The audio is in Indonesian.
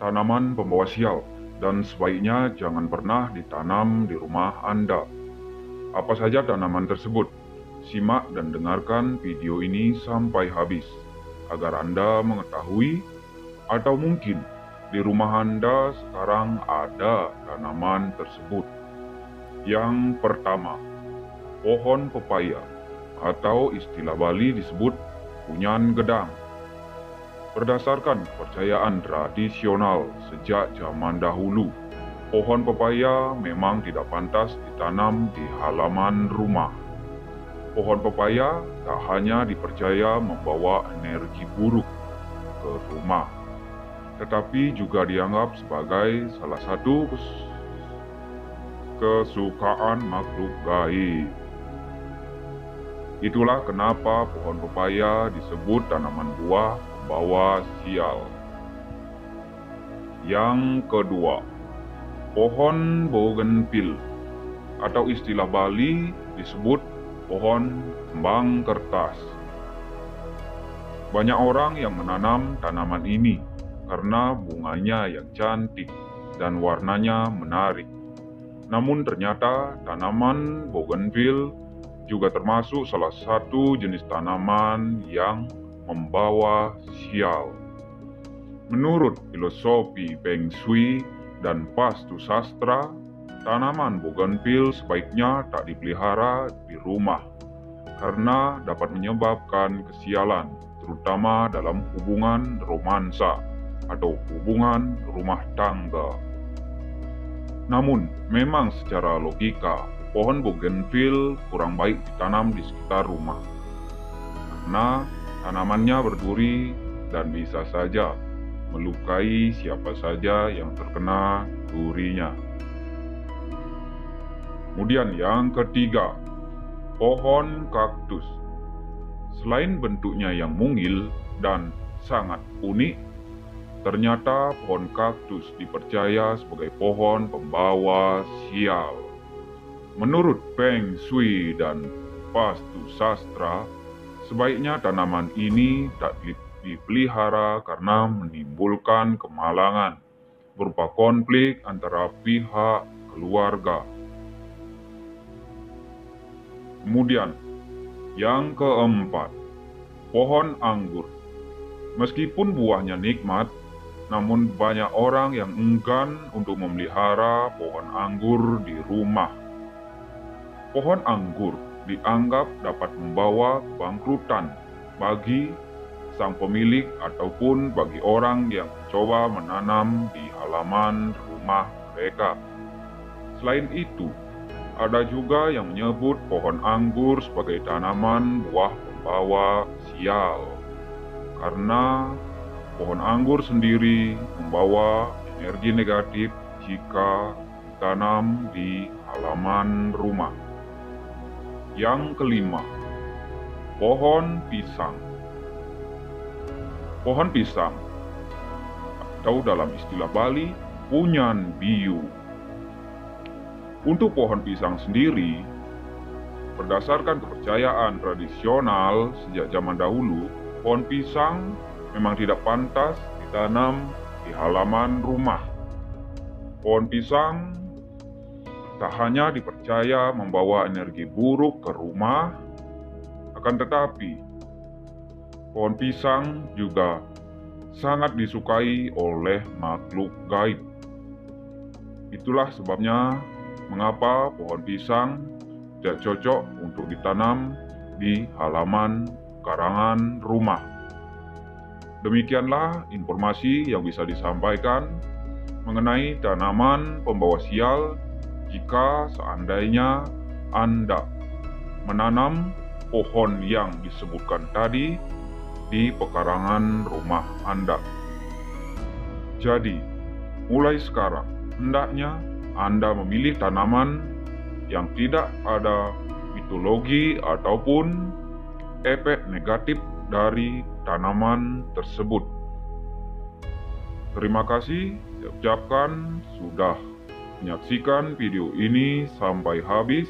tanaman pembawa sial dan sebaiknya jangan pernah ditanam di rumah Anda. Apa saja tanaman tersebut? Simak dan dengarkan video ini sampai habis agar Anda mengetahui, atau mungkin di rumah Anda sekarang ada tanaman tersebut. Yang pertama, pohon pepaya atau istilah Bali disebut punyan gedang. Berdasarkan kepercayaan tradisional sejak zaman dahulu, pohon pepaya memang tidak pantas ditanam di halaman rumah. Pohon pepaya tak hanya dipercaya membawa energi buruk ke rumah, tetapi juga dianggap sebagai salah satu kesukaan makhluk gaib. Itulah kenapa pohon pepaya disebut tanaman buah pembawa sial. Yang kedua, pohon bougainville atau istilah Bali disebut pohon kembang kertas. Banyak orang yang menanam tanaman ini karena bunganya yang cantik dan warnanya menarik. Namun ternyata tanaman bougainville juga termasuk salah satu jenis tanaman yang membawa sial. Menurut filosofi Feng Shui dan Vastu Sastra, tanaman bougainville sebaiknya tak dipelihara di rumah karena dapat menyebabkan kesialan, terutama dalam hubungan romansa atau hubungan rumah tangga. Namun, memang secara logika, pohon bougainville kurang baik ditanam di sekitar rumah karena tanamannya berduri dan bisa saja melukai siapa saja yang terkena durinya. Kemudian yang ketiga, pohon kaktus. Selain bentuknya yang mungil dan sangat unik, ternyata pohon kaktus dipercaya sebagai pohon pembawa sial. Menurut Feng Shui dan Vastu Sastra, sebaiknya tanaman ini tak dipelihara karena menimbulkan kemalangan berupa konflik antara pihak keluarga. Kemudian, yang keempat, pohon anggur. Meskipun buahnya nikmat, namun banyak orang yang enggan untuk memelihara pohon anggur di rumah. Pohon anggur dianggap dapat membawa kebangkrutan bagi sang pemilik ataupun bagi orang yang mencoba menanam di halaman rumah mereka. Selain itu, ada juga yang menyebut pohon anggur sebagai tanaman buah pembawa sial, karena pohon anggur sendiri membawa energi negatif jika ditanam di halaman rumah. Yang kelima, pohon pisang. Pohon pisang atau dalam istilah Bali, punyan biu. Untuk pohon pisang sendiri, berdasarkan kepercayaan tradisional sejak zaman dahulu, pohon pisang memang tidak pantas ditanam di halaman rumah. Pohon pisang tak hanya dipercaya membawa energi buruk ke rumah, akan tetapi pohon pisang juga sangat disukai oleh makhluk gaib. Itulah sebabnya mengapa pohon pisang tidak cocok untuk ditanam di halaman karangan rumah. Demikianlah informasi yang bisa disampaikan mengenai tanaman pembawa sial jika seandainya Anda menanam pohon yang disebutkan tadi di pekarangan rumah Anda. Jadi, mulai sekarang hendaknya Anda memilih tanaman yang tidak ada mitologi ataupun efek negatif dari tanaman tersebut. Terima kasih saya ucapkan sudah menyaksikan video ini sampai habis.